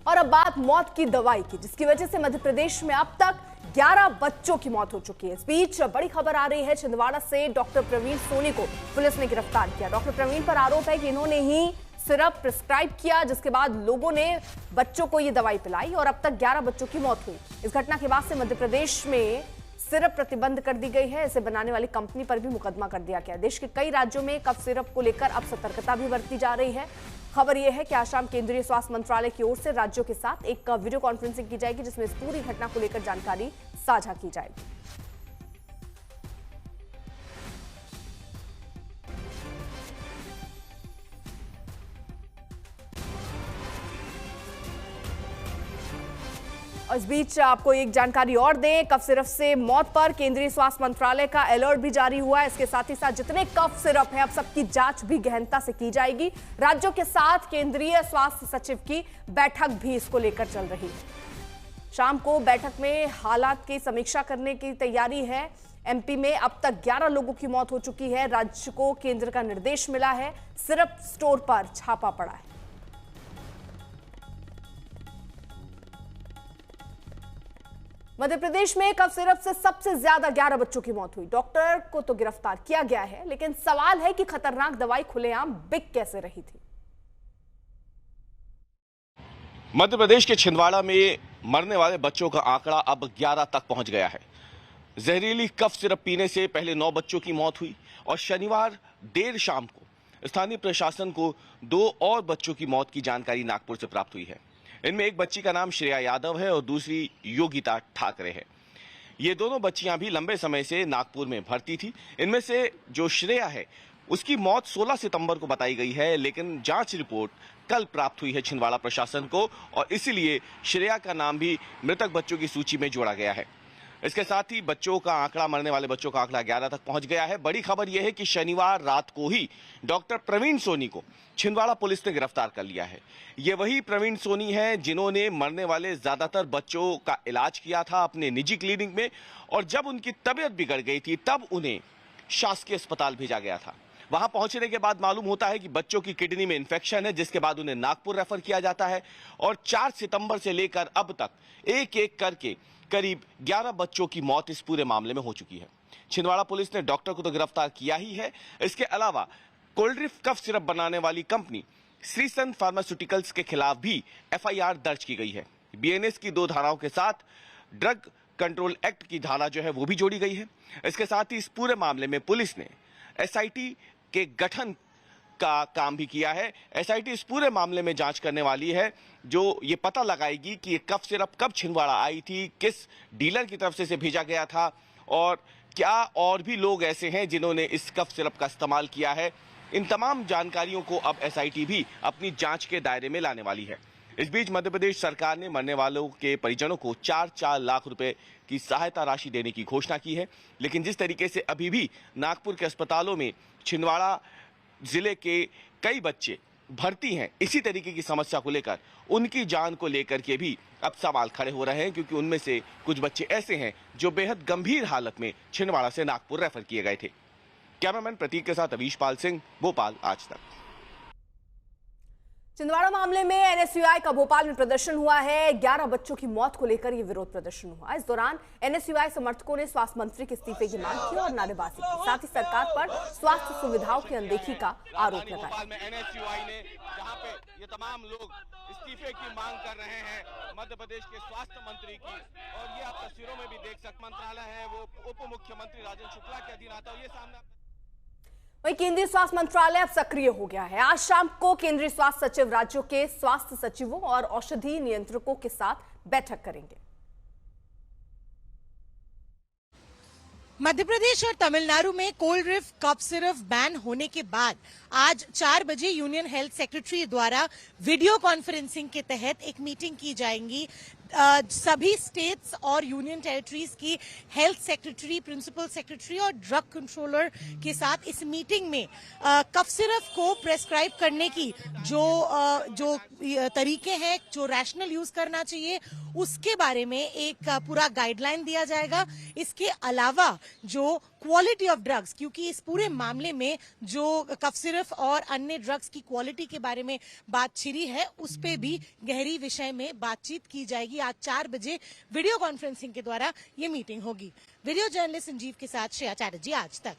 और अब बात मौत की दवाई की, जिसकी वजह से मध्य प्रदेश में अब तक 11 बच्चों की मौत हो चुकी है। इस बीच बड़ी खबर आ रही है, छिंदवाड़ा से डॉक्टर प्रवीण सोनी को पुलिस ने गिरफ्तार किया। डॉक्टर प्रवीण पर आरोप है कि इन्होंने ही सिरप प्रिस्क्राइब किया, जिसके बाद लोगों ने बच्चों को ये दवाई पिलाई और अब तक 11 बच्चों की मौत हुई। इस घटना के बाद से मध्य प्रदेश में सिरप प्रतिबंध कर दी गई है। इसे बनाने वाली कंपनी पर भी मुकदमा कर दिया गया। देश के कई राज्यों में कफ सिरप को लेकर अब सतर्कता भी बरती जा रही है। खबर यह है कि आज शाम केंद्रीय स्वास्थ्य मंत्रालय की ओर से राज्यों के साथ एक वीडियो कॉन्फ्रेंसिंग की जाएगी, जिसमें इस पूरी घटना को लेकर जानकारी साझा की जाएगी। और इस बीच आपको एक जानकारी और दें, कफ सिरप से मौत पर केंद्रीय स्वास्थ्य मंत्रालय का अलर्ट भी जारी हुआ है। इसके साथ ही साथ जितने कफ सिरप हैं, अब सबकी जांच भी गहनता से की जाएगी। राज्यों के साथ केंद्रीय स्वास्थ्य सचिव की बैठक भी इसको लेकर चल रही है। शाम को बैठक में हालात की समीक्षा करने की तैयारी है। एमपी में अब तक 11 लोगों की मौत हो चुकी है। राज्य को केंद्र का निर्देश मिला है, सिरप स्टोर पर छापा पड़ा है। मध्य प्रदेश में कफ सिरप से सबसे ज्यादा 11 बच्चों की मौत हुई। डॉक्टर को तो गिरफ्तार किया गया है, लेकिन सवाल है कि खतरनाक दवाई खुलेआम बिक कैसे रही थी। मध्य प्रदेश के छिंदवाड़ा में मरने वाले बच्चों का आंकड़ा अब 11 तक पहुंच गया है। जहरीली कफ सिरप पीने से पहले 9 बच्चों की मौत हुई और शनिवार देर शाम को स्थानीय प्रशासन को 2 और बच्चों की मौत की जानकारी नागपुर से प्राप्त हुई है। इनमें एक बच्ची का नाम श्रेया यादव है और दूसरी योगिता ठाकरे है। ये दोनों बच्चियां भी लंबे समय से नागपुर में भर्ती थी। इनमें से जो श्रेया है, उसकी मौत 16 सितंबर को बताई गई है, लेकिन जांच रिपोर्ट कल प्राप्त हुई है छिंदवाड़ा प्रशासन को और इसीलिए श्रेया का नाम भी मृतक बच्चों की सूची में जोड़ा गया है। इसके साथ ही बच्चों का आंकड़ा, मरने वाले बच्चों का आंकड़ा 11 तक पहुंच गया है। बड़ी खबर यह है कि शनिवार रात को ही डॉक्टर प्रवीण सोनी को छिंदवाड़ा पुलिस ने गिरफ्तार कर लिया है। ये वही प्रवीण सोनी है जिन्होंने मरने वाले ज्यादातर बच्चों का इलाज किया था अपने निजी क्लिनिक में, और जब उनकी तबीयत बिगड़ गई थी तब उन्हें शासकीय अस्पताल भेजा गया था। वहां पहुंचने के बाद मालूम होता है कि बच्चों की किडनी में इंफेक्शन है, जिसके बाद उन्हें नागपुर रेफर किया जाता है और 4 सितंबर से लेकर अब तक एक एक करके करीब 11 बच्चों की मौत इस पूरे मामले में हो चुकी है। छिंदवाड़ा पुलिस ने डॉक्टर को तो गिरफ्तार किया ही है, इसके अलावा कोल्ड्रिफ कफ सिरप बनाने वाली कंपनी श्रीसन फार्मास्यूटिकल्स के खिलाफ भी एफआईआर दर्ज की गई है। बीएनएस की 2 धाराओं के साथ ड्रग कंट्रोल एक्ट की धारा जो है वो भी जोड़ी गई है। इसके साथ ही इस पूरे मामले में पुलिस ने एसआईटी के गठन का काम भी किया है। एसआईटी इस पूरे मामले में जांच करने वाली है, जो ये पता लगाएगी कि ये कफ सिरप कब छिंदवाड़ा आई थी, किस डीलर की तरफ से इसे भेजा गया था और क्या और भी लोग ऐसे हैं जिन्होंने इस कफ सिरप का इस्तेमाल किया है। इन तमाम जानकारियों को अब एसआईटी भी अपनी जांच के दायरे में लाने वाली है। इस बीच मध्य प्रदेश सरकार ने मरने वालों के परिजनों को 4-4 लाख रुपए की सहायता राशि देने की घोषणा की है, लेकिन जिस तरीके से अभी भी नागपुर के अस्पतालों में छिंदवाड़ा जिले के कई बच्चे भर्ती हैं, इसी तरीके की समस्या को लेकर, उनकी जान को लेकर के भी अब सवाल खड़े हो रहे हैं, क्योंकि उनमें से कुछ बच्चे ऐसे हैं जो बेहद गंभीर हालत में छिंदवाड़ा से नागपुर रेफर किए गए थे। कैमरामैन प्रतीक के साथ अवीश पाल सिंह, भोपाल आज तक। छिंदवाड़ा मामले में एनएसयूआई का भोपाल में प्रदर्शन हुआ है। 11 बच्चों की मौत को लेकर यह विरोध प्रदर्शन हुआ। इस दौरान एनएसयूआई समर्थकों ने स्वास्थ्य मंत्री के इस्तीफे की मांग की और नारेबाजी की, साथ ही सरकार पर स्वास्थ्य सुविधाओं की अनदेखी का आरोप लगाया। एनएसयूआई ने जहां पे ये तमाम लोग इस्तीफे की मांग कर रहे हैं मध्य प्रदेश के स्वास्थ्य मंत्री की, और ये आप तस्वीरों में भी देख सकते, मंत्रालय है वो उप मुख्यमंत्री राजेंद्र शुक्ला के अधीन आता है। ये सामने वहीं केंद्रीय स्वास्थ्य मंत्रालय अब सक्रिय हो गया है। आज शाम को केंद्रीय स्वास्थ्य सचिव राज्यों के स्वास्थ्य सचिवों और औषधि नियंत्रकों के साथ बैठक करेंगे। मध्य प्रदेश और तमिलनाडु में कोल्ड्रिफ कफ सिरप बैन होने के बाद आज 4 बजे यूनियन हेल्थ सेक्रेटरी द्वारा वीडियो कॉन्फ्रेंसिंग के तहत एक मीटिंग की जाएगी। सभी स्टेट्स और यूनियन टेरिटरीज की हेल्थ सेक्रेटरी, प्रिंसिपल सेक्रेटरी और ड्रग कंट्रोलर के साथ इस मीटिंग में कफ सिरप को प्रेस्क्राइब करने की जो तरीके हैं, जो रैशनल यूज करना चाहिए, उसके बारे में एक पूरा गाइडलाइन दिया जाएगा। इसके अलावा जो क्वालिटी ऑफ ड्रग्स, क्योंकि इस पूरे मामले में जो कफ सिरप और अन्य ड्रग्स की क्वालिटी के बारे में बात छिड़ी है, उस पे भी गहरी विषय में बातचीत की जाएगी। आज 4 बजे वीडियो कॉन्फ्रेंसिंग के द्वारा ये मीटिंग होगी। वीडियो जर्नलिस्ट संजीव के साथ श्रेया चैटर्जी, आज तक।